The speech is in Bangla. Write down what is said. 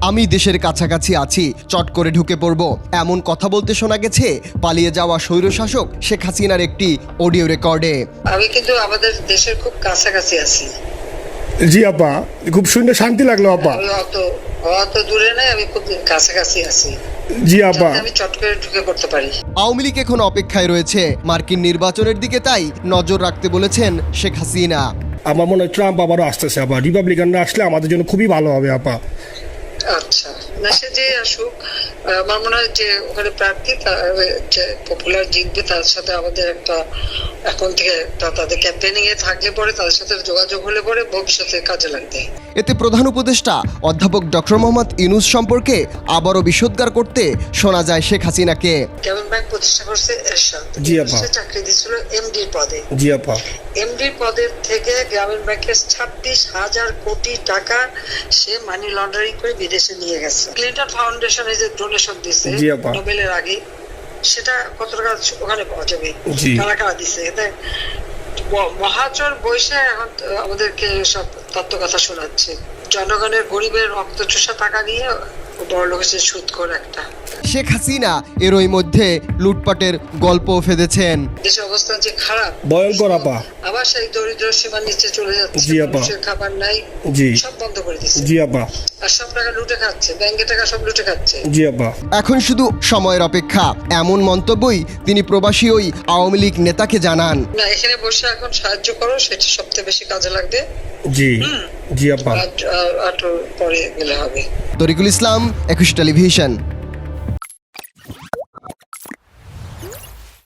আমি দেশের কাছাকাছি আছি, চট করে ঢুকে পড়ব, এমন কথা বলতে শোনা গেছে পালিয়ে যাওয়া স্বৈরশাসক শেখ হাসিনার একটি অডিও রেকর্ডে। আমি কিন্তু আমাদের দেশের খুব কাছাকাছি আছি। জি আপা, খুব শুনে শান্তি লাগলো আপা। আমি অত দূরে নাই, আমি খুব কাছাকাছি আছি। জি আপা, আমি চট করে ঢুকে পড়তে পারি। আওয়ামী লীগ এখন অপেক্ষায় রয়েছে মার্কিন নির্বাচনের দিকে, তাই নজর রাখতে বলেছেন শেখ হাসিনা। আমার মনে হয় ট্রাম্প আবারও আসতেছে আপা। রিপাবলিকানরা আসলে আমাদের জন্য খুবই ভালো হবে আপা। আচ্ছা, না সে যে আসুক, আমার মনে হয় যে ওখানে প্রার্থী যে পপুলার জিতবে তার সাথে আমাদের একটা এখন থেকে তাদের ক্যাম্পেনিং এ থাকলে পরে তাদের সাথে যোগাযোগ হলে পরে ভবিষ্যতে কাজে লাগবে। এতে প্রধান উপদেষ্টা অধ্যাপক ডক্টর মোহাম্মদ ইউনূস সম্পর্কে আবারও বিষোদ্গার করতে শোনা যায় শেখ হাসিনাকে। গ্রামীণ ব্যাংক প্রতিষ্ঠা করছে এরশাদ, জি আপা। সে চাকরি দিয়েছিল এমডির পদে। জি আপা, এমডির পদের থেকে গ্রামীণ ব্যাংকের 26,000 কোটি টাকা সে মানি লন্ডারিং করে বিদেশে নিয়ে গেছে। ক্লিন্টন ফাউন্ডেশনে যে ডোনেশন দিছে জি আপা। নোবেলের আগে, সেটা কত টাকা ওখানে পাওয়া যাবে, জি। কারা কারা দিছে। এতে মহাচর বৈশে এখন আমাদেরকে সব তত্ত্ব কথা শোনাচ্ছে। জনগণের গরিবের রক্ত চোষা টাকা নিয়ে বড় লোক হচ্ছে সুদখোর একটা। শেখ হাসিনা এরই মধ্যে লুটপাটের গল্প ফেঁদেছেন। দেশের অবস্থা যে খারাপ, ভয়ঙ্কর আপা। আবার সেই দরিদ্র সীমার নিচে চলে যাচ্ছে। জি আপা। মানুষের খাবার নাই, জি। সব বন্ধ করে দিচ্ছে। জি আপা। আর সব টাকা লুটে খাচ্ছে, ব্যাংকের টাকা সব লুটে খাচ্ছে। জি আপা। এখন শুধু সময়ের অপেক্ষা, এমন মন্তব্যই তিনি প্রবাসী ওই আওয়ামী লীগ নেতাকে জানান। না, এখানে বসে এখন সাহায্য করো, সেটা সবচেয়ে বেশি কাজে লাগবে। জি। জি আপা। আর পরে গেলে হবে। তরিকুল ইসলাম, 21 টেলিভিশন।